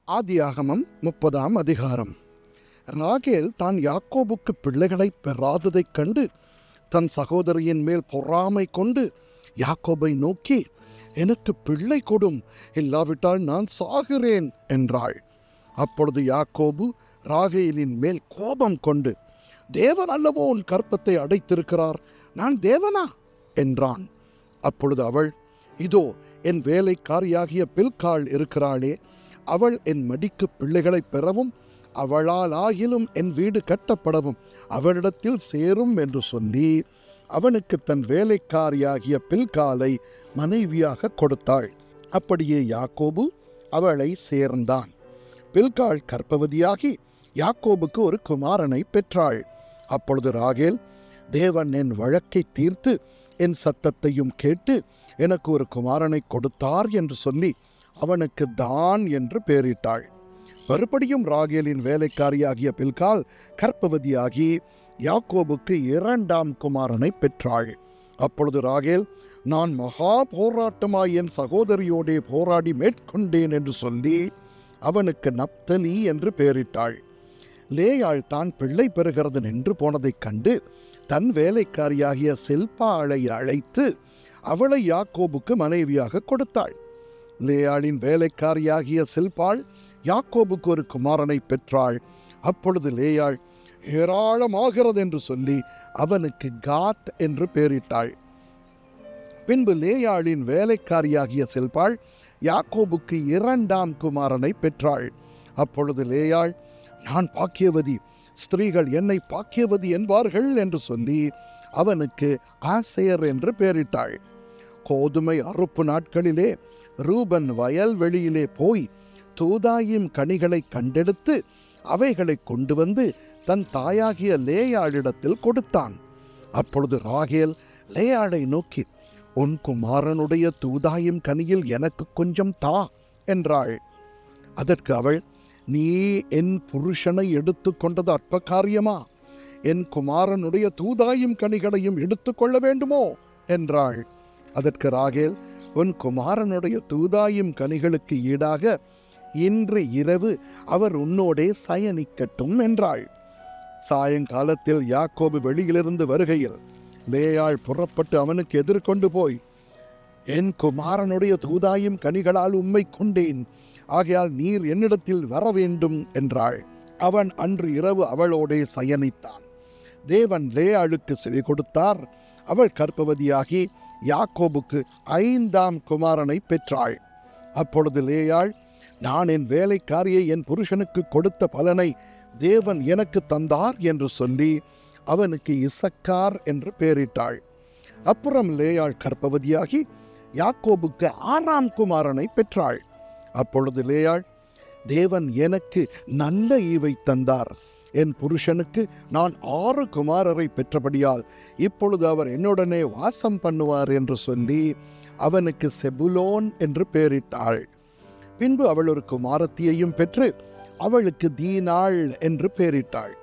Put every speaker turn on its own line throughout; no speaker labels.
ஆதியாகமம் 30ஆம் அதிகாரம். ராகேல் தான் யாக்கோபுக்கு பிள்ளைகளை பெறாததைக் கண்டு தன் சகோதரியின் மேல் பொறாமை கொண்டு யாக்கோபை நோக்கி, எனக்கு பிள்ளை கொடும், இல்லாவிட்டால் நான் சாகிறேன் என்றாள். அப்பொழுது யாக்கோபு ராகேலின் மேல் கோபம் கொண்டு, தேவன் அல்லவோ உன் கற்பத்தை அடைத்திருக்கிறார், நான் தேவனா என்றான். அப்பொழுது அவள், இதோ என் வேலைக்காரியாகிய பில்காள் இருக்கிறாளே, அவள் என் மடிக்கு பிள்ளைகளை பெறவும் அவளால் ஆகிலும் என் வீடு கட்டப்படவும் அவளிடத்தில் சேரும் என்று சொல்லி அவனுக்கு தன் வேலைக்காரியாகிய பில்காலை மனைவியாக கொடுத்தாள். அப்படியே யாக்கோபு அவளை சேர்ந்தான். பில்காள் கர்ப்பவதியாகி யாக்கோபுக்கு ஒரு குமாரனை பெற்றாள். அப்பொழுது ராகேல், தேவன் என் வழக்கை தீர்த்து என் சத்தத்தையும் கேட்டு எனக்கு ஒரு குமாரனை கொடுத்தார் என்று சொல்லி அவனுக்கு தான் என்று பெயரிட்டாள். மறுபடியும் ராகேலின் வேலைக்காரியாகிய பில்காள் கர்ப்பவதியாகி யாக்கோபுக்கு 2ஆம் குமாரனை பெற்றாள். அப்பொழுது ராகேல், நான் மகா போராட்டமாய் என் சகோதரியோடே போராடி மேற்கொண்டேன் என்று சொல்லி அவனுக்கு நப்தலி என்று பெயரிட்டாள். லேயாள் தான் பிள்ளை பெறுகிறது நின்று போனதைக் கண்டு தன் வேலைக்காரியாகிய சில்பாளை அழைத்து அவளை யாக்கோபுக்கு மனைவியாக கொடுத்தாள். லேயாளின் வேலைக்காரியாகிய சில்பாள் யாக்கோபுக்கு ஒரு குமாரனை பெற்றாள். அப்பொழுது லேயாள், ஏராளமாகிறது என்று சொல்லி அவனுக்கு காத் என்று பெயரிட்டாள். பின்பு லேயாளின் வேலைக்காரியாகிய சில்பாள் யாக்கோபுக்கு 2ஆம் குமாரனை பெற்றாள். அப்பொழுது லேயாள், நான் பாக்கியவதி, ஸ்திரீகள் என்னை பாக்கியவதி என்பார்கள் என்று சொல்லி அவனுக்கு ஆசேர் என்று பெயரிட்டாள். கோதுமை அறுப்பு நாட்களிலே ரூபன் வயல்வெளியிலே போய் தூதாயிம் கனிகளை கண்டெடுத்து அவைகளை கொண்டு வந்து தன் தாயாகிய லேயாளிடத்தில் கொடுத்தான். அப்பொழுது ராகேல் லேயாளை நோக்கி, உன் குமாரனுடைய தூதாயும் கனியில் எனக்கு கொஞ்சம் தா என்றாள். அதற்கு அவள், நீ என் புருஷனை எடுத்து கொண்டது அற்ப காரியமா? என் குமாரனுடைய தூதாயும் கனிகளையும் எடுத்துக்கொள்ள வேண்டுமோ என்றாள். அதற்கு ராகேல், உன் குமாரனுடைய தூதாயும் கனிகளுக்கு ஈடாக இன்று இரவு அவர் உன்னோடே சயனிக்கட்டும் என்றாள். சாயங்காலத்தில் யாக்கோபு வெளியிலிருந்து வருகையில் லேயாள் புறப்பட்டு அவனுக்கு எதிர்கொண்டு போய், என் குமாரனுடைய தூதாயும் கனிகளால் உம்மை கொண்டேன், ஆகையால் நீர் என்னிடத்தில் வர வேண்டும் என்றாள். அவன் அன்று இரவு அவளோடே சயனித்தான். தேவன் லேயாளுக்கு செவி கொடுத்தார். அவள் கர்ப்பவதியாகி யாக்கோபுக்கு 5ஆம் குமாரனை பெற்றாள். அப்பொழுது லேயாள், நான் என் வேலைக்காரியை என் புருஷனுக்கு கொடுத்த பலனை தேவன் எனக்கு தந்தார் என்று சொல்லி அவனுக்கு இசக்கார் என்று பெயரிட்டாள். அப்புறம் லேயாள் கர்ப்பவதியாகி யாக்கோபுக்கு 6ஆம் குமாரனை பெற்றாள். அப்பொழுது லேயாள், தேவன் எனக்கு நல்ல ஈவை தந்தார், என் புருஷனுக்கு நான் 6 குமாரரை பெற்றபடியால் இப்பொழுது அவர் என்னுடனே வாசம் பண்ணுவார் என்று சொல்லி அவனுக்கு செபுலோன் என்று பெயரிட்டாள். பின்பு அவள் ஒரு குமாரத்தியையும் பெற்று அவளுக்கு தீனாள் என்று பெயரிட்டாள்.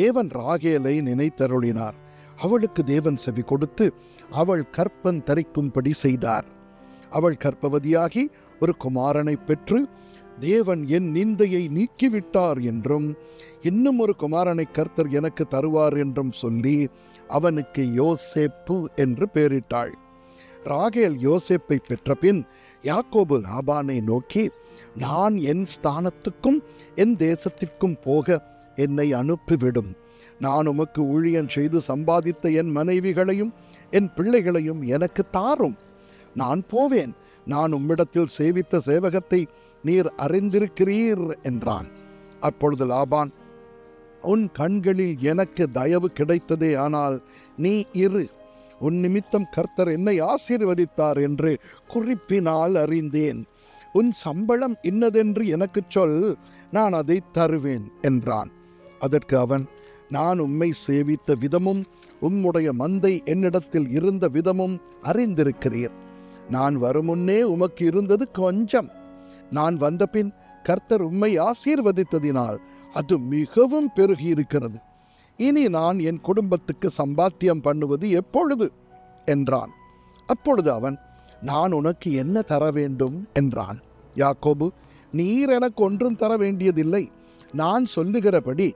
தேவன் ராகேலை நினைத்தருளினார். அவளுக்கு தேவன் செவி கொடுத்து அவள் கற்பம் தரிக்கும்படி செய்தார். அவள் கர்ப்பவதியாகி ஒரு குமாரனை பெற்று, தேவன் என் நிந்தையை நீக்கிவிட்டார் என்றும் இன்னும் ஒரு குமாரனை கர்த்தர் எனக்கு தருவார் என்றும் சொல்லி அவனுக்கு யோசேப்பு என்று பெயரிட்டாள். ராகேல் யோசேப்பை பெற்ற பின் யாக்கோபு லாபானை நோக்கி, நான் என் ஸ்தானத்துக்கும் என் தேசத்திற்கும் போக என்னை அனுப்பிவிடும். நான் உமக்கு ஊழியம் செய்து சம்பாதித்த என் மனைவிகளையும் என் பிள்ளைகளையும் எனக்கு தாரும். நான் போவேன். நான் உம்மிடத்தில் சேவித்த சேவகத்தை நீர் அறிந்திருக்கிறீர் என்றான். அப்பொழுது லாபான், உன் கண்களில் எனக்கு தயவு கிடைத்ததே, ஆனால் நீ இரு, உன் நிமித்தம் கர்த்தர் என்னை ஆசீர்வதித்தார் என்று குறிப்பினால் அறிந்தேன். உன் சம்பளம் இன்னதென்று எனக்கு சொல், நான் அதை தருவேன் என்றான். அதற்கு அவன், நான் உம்மை சேவித்த விதமும் உம்முடைய மந்தை என்னிடத்தில் இருந்த விதமும் அறிந்திருக்கிறீர். நான் வருமுன்னே உமக்கு இருந்தது கொஞ்சம், நான் வந்தபின் கர்த்தர் உம்மை ஆசீர்வதித்ததினால் அது மிகவும் பெருகியிருக்கிறது. இனி நான் என் குடும்பத்துக்கு சம்பாத்தியம் பண்ணுவது எப்பொழுது என்றான். அப்பொழுது அவன், நான் உனக்கு என்ன தர வேண்டும் என்றான். யாக்கோபு, நீர் எனக்கு ஒன்றும் தர வேண்டியதில்லை. நான் சொல்லுகிறபடி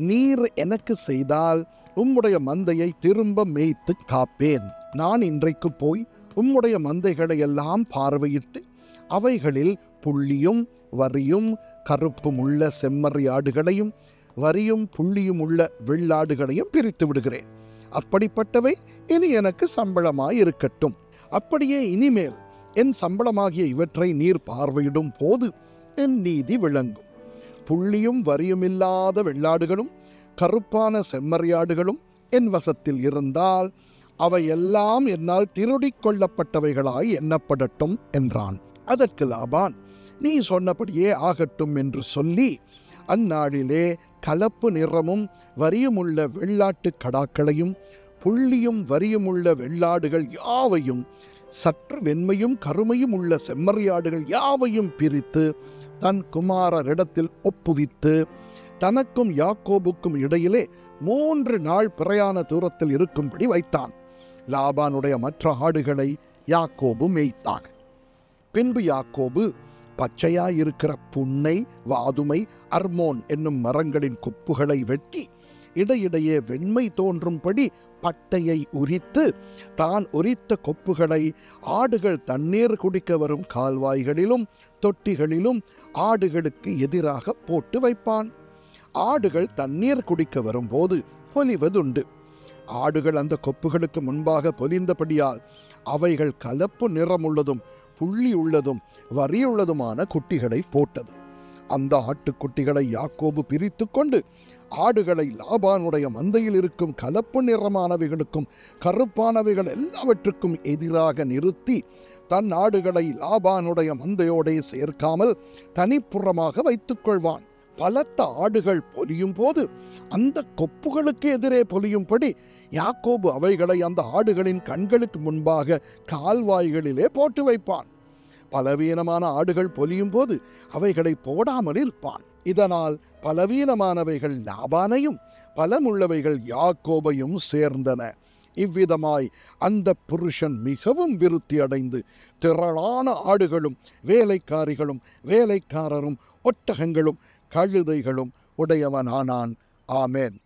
நீர் எனக்கு செய்தால் உம்முடைய மந்தையை திரும்ப மேய்த்து காப்பேன். நான் இன்றைக்கு போய் உம்முடைய மந்தைகளை எல்லாம் பார்வையிட்டு அவைகளில் புள்ளியும் வரியும் கருப்பும் உள்ள செம்மறி ஆடுகளையும் வரியும் புள்ளியும் உள்ள வெள்ளாடுகளையும் பிரித்து விடுகிறேன். அப்படிப்பட்டவை இனி எனக்கு சம்பளமாய் இருக்கட்டும். அப்படியே இனிமேல் என் சம்பளமாகிய இவற்றை நீர் பார்வையிடும் போது என் நீதி விளங்கும். புள்ளியும் வரியுமில்லாத வெள்ளாடுகளும் கருப்பான செம்மறியாடுகளும் என் வசத்தில் இருந்தால் அவை எல்லாம் என்னால் திருடிக் கொள்ளப்பட்டவைகளாய் எண்ணப்படட்டும் என்றான். அதற்கு லாபான், நீ சொன்னபடியே ஆகட்டும் என்று சொல்லி அந்நாளிலே கலப்பு நிறமும் வரியுமுள்ள வெள்ளாட்டு கடாக்களையும் புள்ளியும் வரியுமுள்ள வெள்ளாடுகள் யாவையும் சற்று வெண்மையும் கருமையும் உள்ள செம்மறியாடுகள் யாவையும் பிரித்து தன் குமாரரிடத்தில் ஒப்புவித்து தனக்கும் யாக்கோபுக்கும் இடையிலே 3 நாள் பிரயாண தூரத்தில் இருக்கும்படி வைத்தான். லாபானுடைய மற்ற ஆடுகளை யாக்கோபு மேய்த்தான். பின்பு யாக்கோபு பச்சையாயிருக்கிற புன்னை, வாதுமை, அர்மோன் என்னும் மரங்களின் கொப்புகளை வெட்டி இடையிடையே வெண்மை தோன்றும்படி பட்டையை உரித்து தான் உரித்த கொப்புகளை ஆடுகள் தண்ணீர் குடிக்க வரும் கால்வாய்களிலும் தொட்டிகளிலும் ஆடுகளுக்கு எதிராக போட்டு வைப்பான். ஆடுகள் தண்ணீர் குடிக்க வரும்போது பொலிவதுண்டு. ஆடுகள் அந்த கொப்புகளுக்கு முன்பாக பொலிந்தபடியால் அவைகள் கலப்பு நிறமுள்ளதும் புள்ளி உள்ளதும் வரியுள்ளதுமான குட்டிகளை போட்டது. அந்த ஆட்டுக்குட்டிகளை யாக்கோபு பிரித்து கொண்டு ஆடுகளை லாபானுடைய மந்தையில் இருக்கும் கலப்பு நிறமானவைகளுக்கும் கருப்பானவைகள் எல்லாவற்றுக்கும் எதிராக நிறுத்தி தன் ஆடுகளை லாபானுடைய மந்தையோடே சேர்க்காமல் தனிப்புறமாக வைத்துக் கொள்வான். பலத்த ஆடுகள் பொலியும் போது அந்த கொப்புகளுக்கு எதிரே பொலியும்படி யாக்கோபு அவைகளை அந்த ஆடுகளின் கண்களுக்கு முன்பாக கால்வாய்களிலே போட்டு வைப்பான். பலவீனமான ஆடுகள் பொலியும் போது அவைகளை போடாமல் இருப்பான். இதனால் பலவீனமானவைகள் லாபானையும் பலமுள்ளவைகள் யாக்கோபையும் சேர்ந்தன. இவ்விதமாய் அந்த புருஷன் மிகவும் விருத்தி அடைந்து திரளான ஆடுகளும் வேலைக்காரிகளும் வேலைக்காரரும் ஒட்டகங்களும் கழுதைகளும் உடையவனானான். ஆமென்.